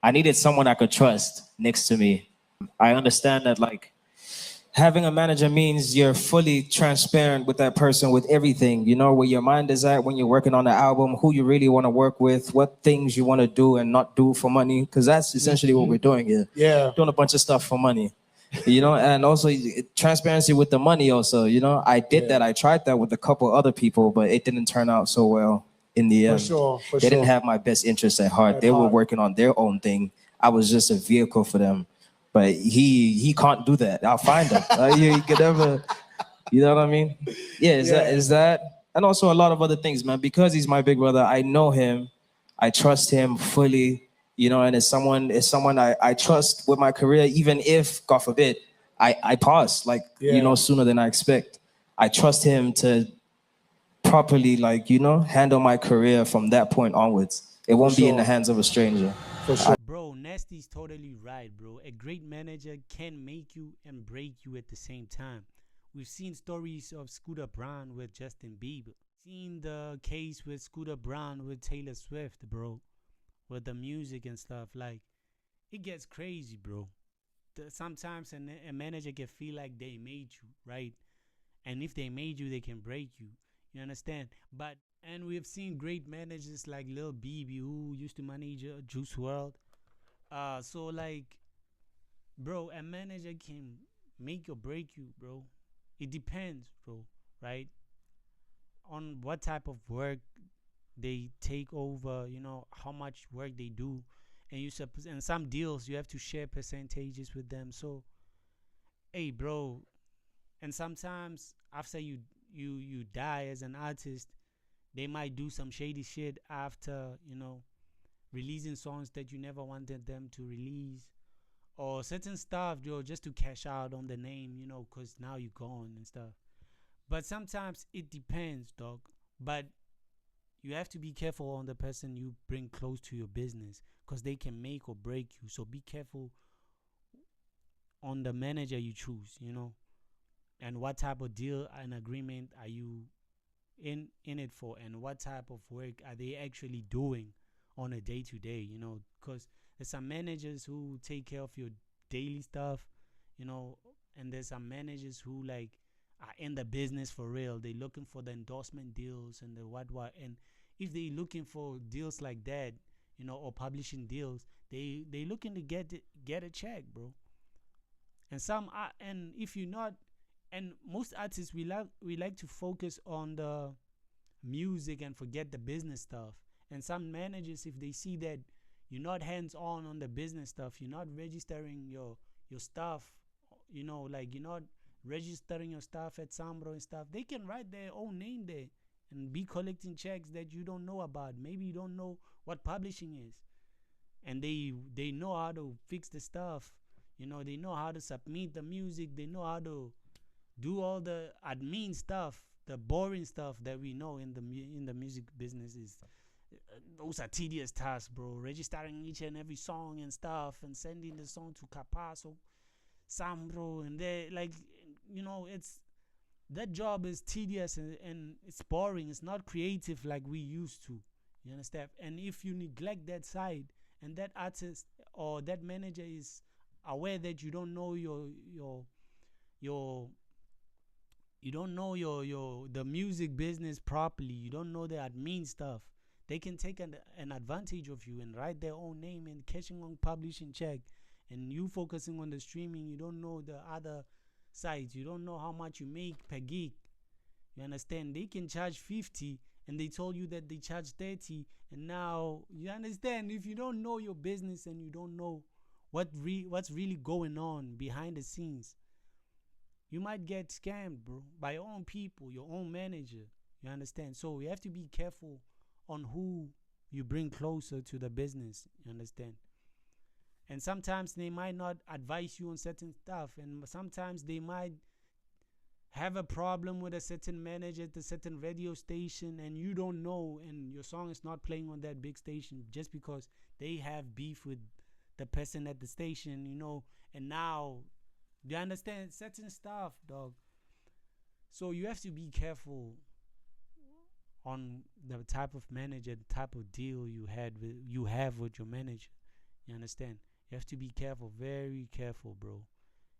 I needed someone I could trust next to me. I understand that like having a manager means you're fully transparent with that person with everything. You know where your mind is at when you're working on the album, who you really want to work with, what things you want to do and not do for money, because that's essentially what we're doing here. Yeah. Doing a bunch of stuff for money. You know, and also transparency with the money. Also, you know, I did that. I tried that with a couple other people, but it didn't turn out so well in the For end. sure. For They didn't sure. have my best interests at heart. At They were heart. working on their own thing. I was just a vehicle for them. But he can't do that. I'll find him. He could never, you know what I mean? Yeah, is that and also a lot of other things, man. Because he's my big brother, I know him, I trust him fully, you know, and it's someone I trust with my career, even if, God forbid, I pause, like, you know, sooner than I expect. I trust him to properly, like, you know, handle my career from that point onwards. It won't be in the hands of a stranger. For sure. Bro, Nasty's totally right, bro. A great manager can make you and break you at the same time. We've seen stories of Scooter Braun with Justin Bieber. Seen the case with Scooter Braun with Taylor Swift, bro. With the music and stuff. Like, it gets crazy, bro. Sometimes a manager can feel like they made you, right? And if they made you, they can break you. You understand? And we've seen great managers like Lil BB who used to manage Juice World. So like, bro, a manager can make or break you, bro. It depends, bro, right? On what type of work they take over, you know, how much work they do. And some deals you have to share percentages with them. So, hey, bro, and sometimes after you die as an artist, they might do some shady shit after, you know, releasing songs that you never wanted them to release, or certain stuff, yo, just to cash out on the name, you know, because now you're gone and stuff. But sometimes it depends, dog. But you have to be careful on the person you bring close to your business, because they can make or break you. So be careful on the manager you choose, you know, and what type of deal and agreement are you in it for, and what type of work are they actually doing on a day-to-day, you know, because there's some managers who take care of your daily stuff, you know, and there's some managers who like are in the business for real. They looking for the endorsement deals and the what, and if they looking for deals like that, you know, or publishing deals, they looking to get a check, bro. And some are, and if you're not, and most artists, we like to focus on the music and forget the business stuff. And some managers, if they see that you're not hands on the business stuff, you're not registering your stuff, you know, like you're not registering your stuff at Sambro and stuff, they can write their own name there and be collecting checks that you don't know about. Maybe you don't know what publishing is, and they know how to fix the stuff, you know, they know how to submit the music, they know how to do all the admin stuff, the boring stuff that we know in the music business. Is those are tedious tasks, bro. Registering each and every song and stuff, and sending the song to Capasso, Sambro, and they like, you know, it's that job is tedious, and it's boring. It's not creative like we used to. You understand? And if you neglect that side, and that artist or that manager is aware that you don't know your you don't know your the music business properly, you don't know the admin stuff, they can take an advantage of you and write their own name and cashing on publishing check, and you focusing on the streaming, you don't know the other sides, you don't know how much you make per gig. You understand? They can charge 50 and they told you that they charge 30, and now you understand, if you don't know your business and you don't know what's really going on behind the scenes, you might get scammed, bro, by your own people, your own manager. You understand? So you have to be careful on who you bring closer to the business. You understand? And sometimes they might not advise you on certain stuff, and sometimes they might have a problem with a certain manager at a certain radio station, and you don't know, and your song is not playing on that big station just because they have beef with the person at the station, you know, and now you understand certain stuff, dog. So you have to be careful on the type of manager, the type of deal you have with your manager. You understand? You have to be careful, very careful, bro.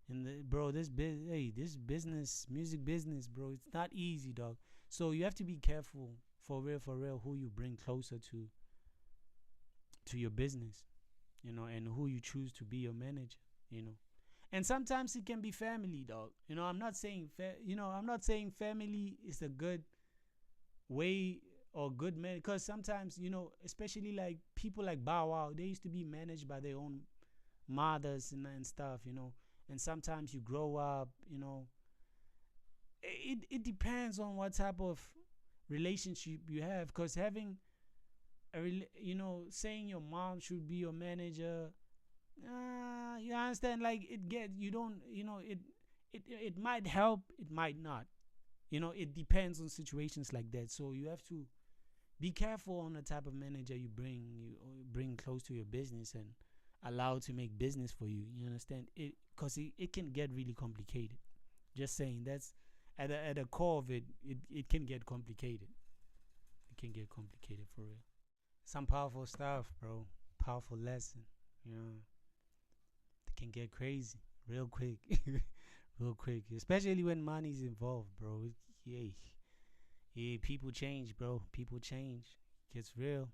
And bro, this business, music business, bro, it's not easy, dog. So you have to be careful, for real, who you bring closer to your business, and who you choose to be your manager, you know. And sometimes it can be family, dog. I'm not saying I'm not saying family is a good way or good man, because sometimes, especially like people like Bow Wow, they used to be managed by their own mothers and stuff, and sometimes you grow up, it depends on what type of relationship you have, because having saying your mom should be your manager, you understand, like you don't, it might help, it might not, it depends on situations like that. So you have to be careful on the type of manager you bring close to your business and allow to make business for you. You understand it, because it can get really complicated. Just saying, that's at the core of it can get complicated. It can get complicated for real. Some powerful stuff, bro. Powerful lesson. It can get crazy real quick. Real quick, especially when money's involved, bro. Yeah, people change, bro. People change. It gets real.